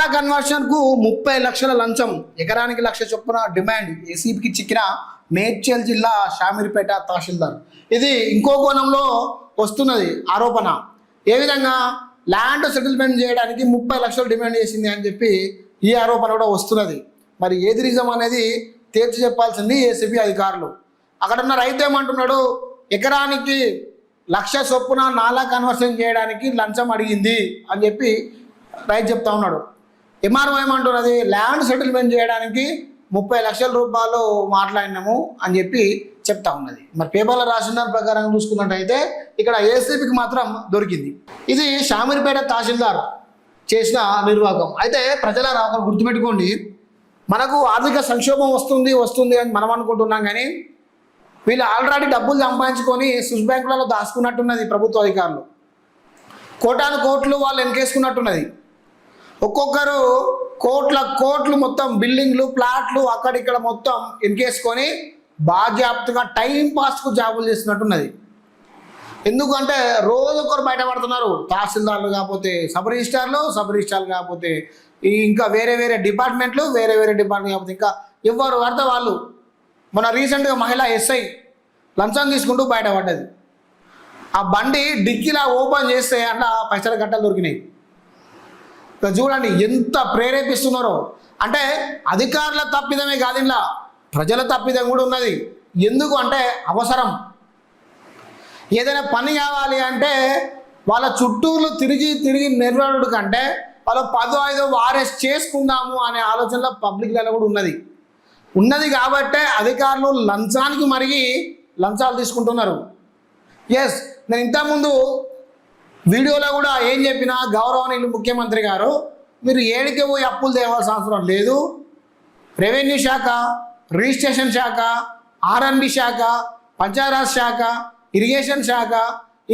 నాలా కన్వర్షన్కు 30 లక్షల లంచం, ఎకరానికి 1,00,000 చొప్పున డిమాండ్ ఏసీబీకి చిక్కిన మేడ్చల్ జిల్లా షామీర్పేట తహసీల్దార్. ఇది ఇంకో కోణంలో వస్తున్నది ఆరోపణ. ఏ విధంగా ల్యాండ్ సెటిల్మెంట్ చేయడానికి 30 లక్షలు డిమాండ్ చేసింది అని చెప్పి ఈ ఆరోపణ కూడా వస్తున్నది. మరి ఏది నిజం అనేది తేల్చి చెప్పాల్సింది ఏసీబీ అధికారులు. అక్కడ ఉన్న రైతు ఏమంటున్నాడు, ఎకరానికి 1,00,000 చొప్పున నాలా కన్వర్షన్ చేయడానికి లంచం అడిగింది అని చెప్పి రైతు చెప్తా ఉన్నాడు. ఎంఆర్ఓ ఏమంటున్నది, ల్యాండ్ సెటిల్మెంట్ చేయడానికి 30 లక్షల రూపాయలు మాట్లాడినాము అని చెప్పి చెప్తా ఉన్నది. మరి పేపర్లో రాసిన దాని ప్రకారం చూసుకున్నట్టయితే ఇక్కడ ఏసీబీకి మాత్రం దొరికింది. ఇది షామీర్పేట తహసీల్దార్ చేసిన నిర్వాహకం. అయితే ప్రజలారా ఒకరు గుర్తుపెట్టుకోండి, మనకు ఆర్థిక సంక్షోభం వస్తుంది అని మనం అనుకుంటున్నాం, కానీ వీళ్ళు ఆల్రెడీ డబ్బులు సంపాదించుకొని స్విస్ బ్యాంకులలో దాచుకున్నట్టున్నది ప్రభుత్వ అధికారులు. కోటాను కోట్లు వాళ్ళు వెనకేసుకున్నట్టున్నది. ఒక్కొక్కరు కోట్లు మొత్తం బిల్డింగ్లు ప్లాట్లు అక్కడిక్కడ మొత్తం వెనకేసుకొని బాధ్యాప్తగా టైం పాస్కు జాబులు చేస్తున్నట్టున్నది. ఎందుకంటే రోజొకరు బయటపడుతున్నారు. తహసీల్దార్లు కాకపోతే సబ్ రిజిస్టార్లు కాకపోతే ఇంకా వేరే డిపార్ట్మెంట్లు కాకపోతే ఇంకా ఎవరు వాడితే వాళ్ళు. మన రీసెంట్గా మహిళా ఎస్ఐ లంచం తీసుకుంటూ బయటపడ్డది. ఆ బండి డిక్కీలా ఓపెన్ చేస్తే అట్లా పైసల గట్టలు దొరికినాయి. చూడండి ఎంత ప్రేరేపిస్తున్నారో. అంటే అధికారుల తప్పిదమే కాదు, ఇలా ప్రజల తప్పిదం కూడా ఉన్నది. ఎందుకు అంటే అవసరం. ఏదైనా పని కావాలి అంటే వాళ్ళ చుట్టూరు తిరిగి నిర్వహణుడు కంటే వాళ్ళు 10-5 వారెస్ట్ చేసుకుందాము అనే ఆలోచనలో పబ్లిక్లలో కూడా ఉన్నది కాబట్టే అధికారులు లంచానికి మరిగి లంచాలు తీసుకుంటున్నారు. ఎస్, నేను ఇంతకుముందు వీడియోలో కూడా ఏం చెప్పినా, గౌరవనీయులు ముఖ్యమంత్రి గారు మీరు ఏడికి పోయి అప్పులు తేవాల్సిన అవసరం లేదు. రెవెన్యూ శాఖ, రిజిస్ట్రేషన్ శాఖ, ఆర్ఎండ్బి శాఖ, పంచాయరాజ్ శాఖ, ఇరిగేషన్ శాఖ,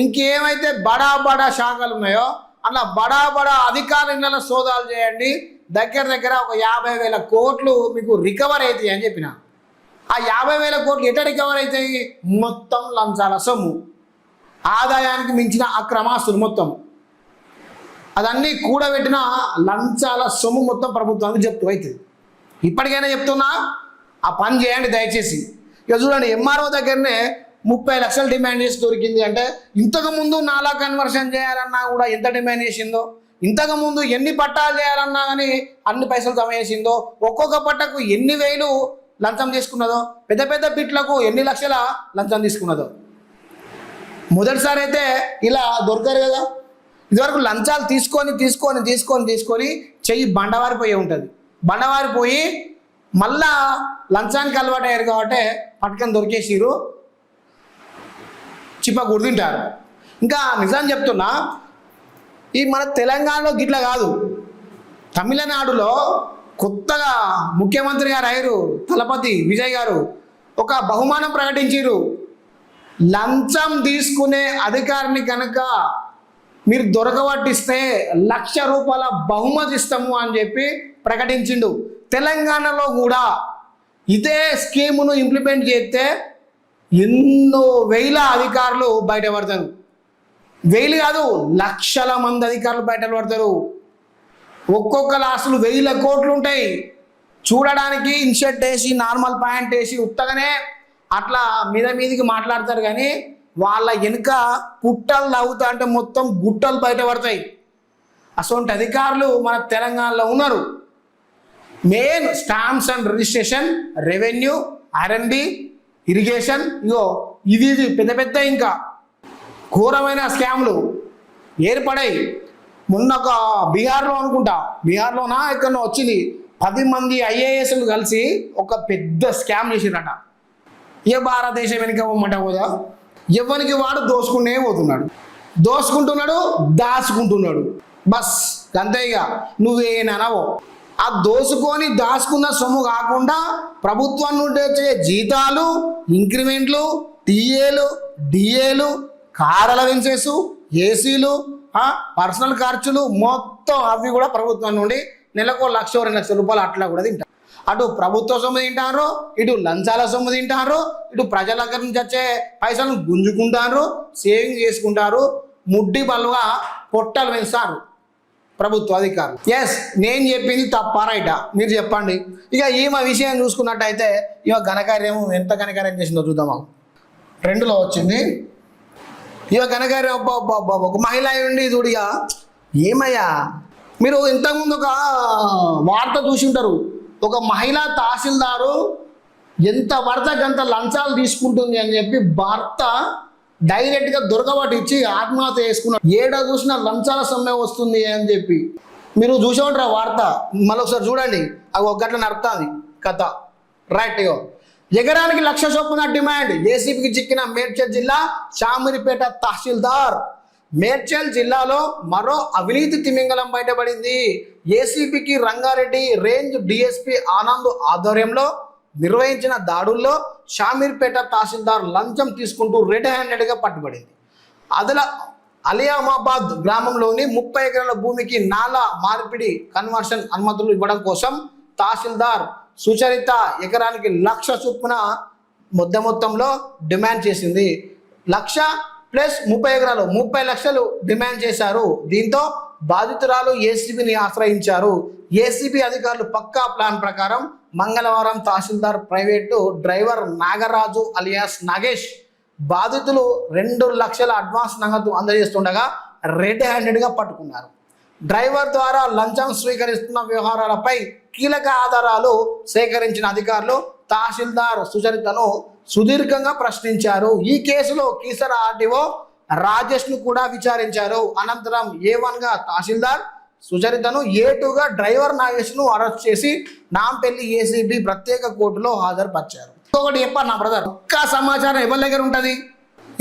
ఇంకేమైతే బడా శాఖలు ఉన్నాయో అలా బడా అధికారుల సోదాలు చేయండి. దగ్గర ఒక 50,000 కోట్లు మీకు రికవర్ అవుతాయి అని చెప్పిన. ఆ 50,000 కోట్లు ఎట్లా రికవర్ అవుతాయి? మొత్తం లంచాల సొమ్ము, ఆదాయానికి మించిన అక్రమాస్తులు మొత్తం అదన్నీ కూడబెట్టిన లంచాల సొమ్ము మొత్తం ప్రభుత్వానికి జప్తు అవుతుంది. ఇప్పటికైనా చెప్తున్నా, ఆ పని చేయండి దయచేసి. ఇక చూడండి, ఎంఆర్ఓ దగ్గరనే 30 లక్షలు డిమాండ్ చేసి దొరికింది అంటే, ఇంతకుముందు నాలా కన్వర్షన్ చేయాలన్నా కూడా ఎంత డిమాండ్ చేసిందో, ఇంతకుముందు ఎన్ని పట్టాలు చేయాలన్నా కానీ అన్ని పైసలు జమ చేసిందో, ఒక్కొక్క పట్టకు ఎన్ని వేలు లంచం తీసుకున్నదో, పెద్ద బిట్లకు ఎన్ని లక్షల లంచం తీసుకున్నదో. మొదటిసారి అయితే ఇలా దొరకరు కదా. ఇదివరకు లంచాలు తీసుకొని చెయ్యి బండవారిపోయి ఉంటుంది. బండవారిపోయి మళ్ళా లంచానికి అలవాటు అయ్యారు కాబట్టి పట్టుకొని దొరికేసిరు, చిప్ప గుర్తింటారు. ఇంకా నిజం చెప్తున్నా, ఈ మన తెలంగాణలో గిట్లా కాదు, తమిళనాడులో కొత్తగా ముఖ్యమంత్రి గారు అయ్యారు, తలపతి విజయ్ గారు ఒక బహుమానం ప్రకటించారు. లంచం తీసుకునే అధికారిని కనుక మీరు దొరకబట్టిస్తే 1,00,000 రూపాయల బహుమతి ఇస్తాము అని చెప్పి ప్రకటించిండు. తెలంగాణలో కూడా ఇదే స్కీమును ఇంప్లిమెంట్ చేస్తే ఎన్నో వేల అధికారులు బయటపడతారు. వేలు కాదు, లక్షల మంది అధికారులు బయటపడతారు. ఒక్కొక్క లాస్టులు 1,000 కోట్లు ఉంటాయి. చూడడానికి ఇన్షర్ట్ వేసి నార్మల్ ప్యాంట్ వేసి ఉత్తగానే అట్లా మీదికి మాట్లాడతారు, కానీ వాళ్ళ వెనుక పుట్టలు తవ్వుతా అంటే మొత్తం గుట్టలు బయటపడతాయి. అటువంటి అధికారులు మన తెలంగాణలో ఉన్నారు. Main stamps and registration, revenue, ఆర్ఎండ్బి, ఇరిగేషన్, ఇవి పెద్ద ఇంకా ఘోరమైన స్కామ్లు ఏర్పడాయి. మొన్న ఒక బీహార్లో అనుకుంటా, బీహార్లోనా ఎక్కడో వచ్చింది, 10 మంది ఐఏఎస్లు కలిసి ఒక పెద్ద స్కామ్ చేసిరట. ఏ భారతదేశం వెనుక పోమంట పోదా, ఎవరికి వాడు దోసుకుంటున్నాడు, దాచుకుంటున్నాడు. బస్ అంతే. ఇక నువ్వేనవో ఆ దాచుకున్న సొమ్ము కాకుండా ప్రభుత్వం నుండి వచ్చే జీతాలు, ఇంక్రిమెంట్లు, టీఏలు, డిఏలు, కార్ అలవెన్సెస్, ఏసీలు, పర్సనల్ ఖర్చులు మొత్తం అవి కూడా ప్రభుత్వం నుండి నెలకు 1,00,000-2,00,000 రూపాయలు అట్లా కూడా తింటారు. అటు ప్రభుత్వ సొమ్ము తింటారు, ఇటు లంచాల సొమ్ము తింటారు, ఇటు ప్రజల దగ్గర నుంచి వచ్చే పైసలను గుంజుకుంటారు, సేవింగ్ చేసుకుంటారు, ముడ్డి బలుగా పొట్టలు పెంచుతారు. ప్రభుత్వ అధికారులు. ఎస్, నేను చెప్పింది తప్పా రైటా మీరు చెప్పండి. ఇక ఈమె విషయం చూసుకున్నట్టయితే ఈమె ఘనకార్యం ఎంత ఘనకార్యం చేసిందో చూద్దాం. 2లో వచ్చింది ఇక ఘనకార్యం. ఒక మహిళ ఉండి చూడిగా ఏమయ్యా, మీరు ఇంతకుముందు ఒక వార్త చూసి ఉంటారు. ఒక మహిళా తహసీల్దారు ఎంత పడితే గంత లంచాలు తీసుకుంటుంది అని చెప్పి భర్త డైరెక్ట్గా దొరకబట్టించి ఆత్మహత్య చేసుకున్నాడు. ఏడా చూసినా లంచాల సమ్మె వస్తుంది అని చెప్పి మీరు చూసే ఉంటారు ఆ వార్త. మళ్ళీ ఒకసారి చూడండి, అవి ఒక గంట నడుపుతుంది కథ. రైట్, ఎకరానికి 1,00,000 చొప్పున డిమాండ్. ఏసీబీకి చిక్కిన మేడ్చల్ జిల్లా షామీర్పేట తహసీల్దార్. మేడ్చల్ జిల్లాలో మరో అవినీతి తిమింగలం బయటపడింది. ఏసీబీకి రంగారెడ్డి రేంజ్ డిఎస్పీ ఆనంద్ ఆధ్వర్యంలో నిర్వహించిన దాడుల్లో షామీర్పేట తహసీల్దార్ లంచం తీసుకుంటూ రెడ్ హ్యాండెడ్గా పట్టుబడింది. అలియామాబాద్ గ్రామంలోని 30 ఎకరాల భూమికి నాలా మార్పిడి కన్వర్షన్ అనుమతులు ఇవ్వడం కోసం తహసీల్దార్ సుచరిత ఎకరానికి 1,00,000 చొప్పున మొత్తంలో డిమాండ్ చేసింది. 1,00,000 ప్లస్ 30 ఎకరాలు 30 లక్షలు డిమాండ్ చేశారు. దీంతో బాధితురాలు ఏసీబీని ఆశ్రయించారు. ఏసీబీ అధికారులు పక్కా ప్లాన్ ప్రకారం మంగళవారం తహసీల్దార్ private driver Nagaraju alias Nagesh బాధితులు 2 లక్షల అడ్వాన్స్ నగదు అందజేస్తుండగా రెడ్ హ్యాండెడ్గా పట్టుకున్నారు. డ్రైవర్ ద్వారా లంచం స్వీకరిస్తున్న వ్యవహారాలపై కీలక ఆధారాలు సేకరించిన అధికారులు తహసీల్దార్ సుచరితను సుదీర్ఘంగా ప్రశ్నించారు. ఈ కేసులో కీసర ఆర్డీఓ రాజేష్ను కూడా విచారించారు. అనంతరం A1గా తహసీల్దార్ సుచరితను, A2గా డ్రైవర్ నాగేష్ను అరెస్ట్ చేసి నాంపల్లి ఏసీబీ ప్రత్యేక కోర్టులో హాజరుపరిచారు. ఇంకొకటి చెప్పాను నా బ్రదర్, ఒక్క సమాచారం ఎవరి దగ్గర ఉంటుంది?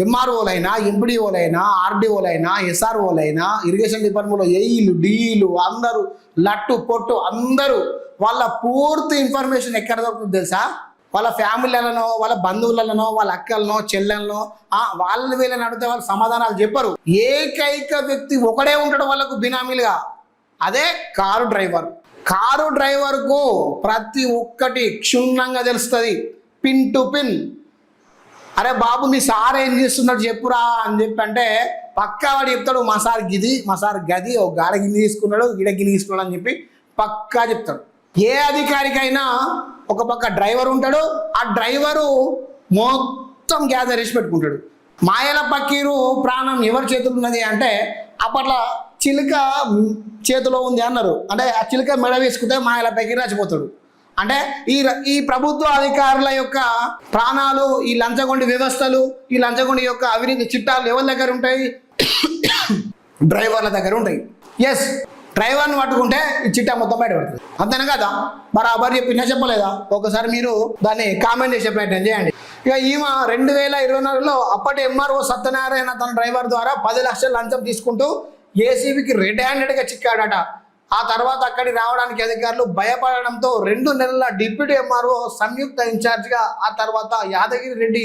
ఎంఆర్ఓలైనా, ఎంపీడీఓలైనా, ఆర్డీఓలైనా, ఎస్ఆర్ఓలైనా, ఇరిగేషన్ డిపార్ట్మెంట్లో ఏఈలు, డిఈలు అందరూ లట్టు పొట్టు అందరూ వాళ్ళ పూర్తి ఇన్ఫర్మేషన్ ఎక్కడ దొరుకుతుంది తెలుసా? వాళ్ళ ఫ్యామిలీలనో, వాళ్ళ బంధువులనో, వాళ్ళ అక్కలనో, చెల్లెలనో వాళ్ళు వీళ్ళని అడిగితే వాళ్ళు సమాధానాలు చెప్పరు. ఏకైక వ్యక్తి ఒకడే ఉంటాడు వాళ్ళకు బినామీలుగా, అదే కారు డ్రైవర్. కారు డ్రైవర్కు ప్రతి ఒక్కటి క్షుణ్ణంగా తెలుస్తుంది, పిన్ టు పిన్. అరే బాబు మీ సార్ ఏం చేస్తున్నాడు చెప్పురా అని చెప్పి అంటే పక్కా వాడు చెప్తాడు, మా సార్ గిది, మా సార్ గది, ఒక గాడ గిన్నె తీసుకున్నాడు, గిడ గిన్నె తీసుకున్నాడు అని చెప్పి పక్కా చెప్తాడు. ఏ అధికారికైనా ఒక పక్క డ్రైవర్ ఉంటాడు, ఆ డ్రైవరు మొత్తం గ్యాదర్ చేసి పెట్టుకుంటాడు. మాయల పక్కీరు ప్రాణం ఎవరి చేతులు ఉన్నది అంటే అప్పట్లో చిలుక చేతిలో ఉంది అన్నారు. అంటే ఆ చిలుక మెడ వేసుకుంటే మాయల పక్కీరు చచ్చిపోతాడు. అంటే ఈ ప్రభుత్వ అధికారుల యొక్క ప్రాణాలు, ఈ లంచగొండి వ్యవస్థలు, ఈ లంచగొండి యొక్క అవినీతి చిట్టాలు ఎవరి దగ్గర ఉంటాయి? డ్రైవర్ల దగ్గర ఉంటాయి. ఎస్, డ్రైవర్ని పట్టుకుంటే ఈ చిట్టా మొత్తం బయటపడుతుంది. అంతేనా కదా? బరాబర్ చెప్పినా చెప్పలేదా? ఒకసారి మీరు దాన్ని కామెంట్ చేసే ప్రయత్నం చేయండి. ఇక ఈమె 2024లో అప్పటి ఎంఆర్ఓ సత్యనారాయణ తన డ్రైవర్ ద్వారా 10 లక్షల లంచం తీసుకుంటూ ఏసీబీకి రెడ్ హ్యాండెడ్గా చిక్కాడట. ఆ తర్వాత అక్కడికి రావడానికి అధికారులు భయపడడంతో 2 నెలల డిప్యూటీ ఎంఆర్ఓ సంయుక్త ఇన్ఛార్జిగా, ఆ తర్వాత యాదగిరి రెడ్డి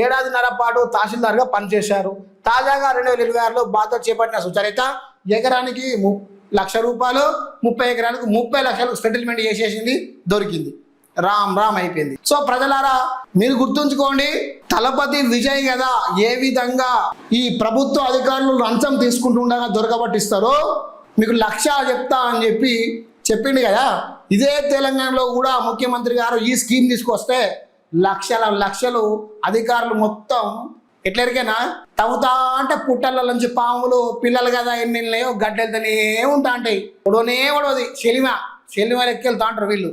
1.5 ఏళ్ల పాటు తహసీల్దార్గా పనిచేశారు. తాజాగా 2026లో బాధ్యత చేపట్టిన సుచరిత ఎకరానికి 1,00,000 రూపాయలు, 30 ఎకరాలకు 30 లక్షలు సెటిల్మెంట్ చేసేసింది, దొరికింది. రామ్ అయిపోయింది. సో ప్రజలారా మీరు గుర్తుంచుకోండి, తలపతి విజయ్ కదా ఏ విధంగా ఈ ప్రభుత్వ అధికారులు లంచం తీసుకుంటుండగా దొరకబట్టిస్తారో మీకు 1,00,000 చెప్తా అని చెప్పి చెప్పిండు కదా. ఇదే తెలంగాణలో కూడా ముఖ్యమంత్రి గారు ఈ స్కీమ్ తీసుకొస్తే లక్షలు అధికారులు మొత్తం ఎట్లరికైనా తవ్వుతా అంటే పుట్టల నుంచి పాములు పిల్లలు కదా ఎన్ని గడ్డెళ్తూనే ఉంటా ఉంటాయి. ఒడవది శనిమ ఎక్కెళ్తా అంటారు వీళ్ళు.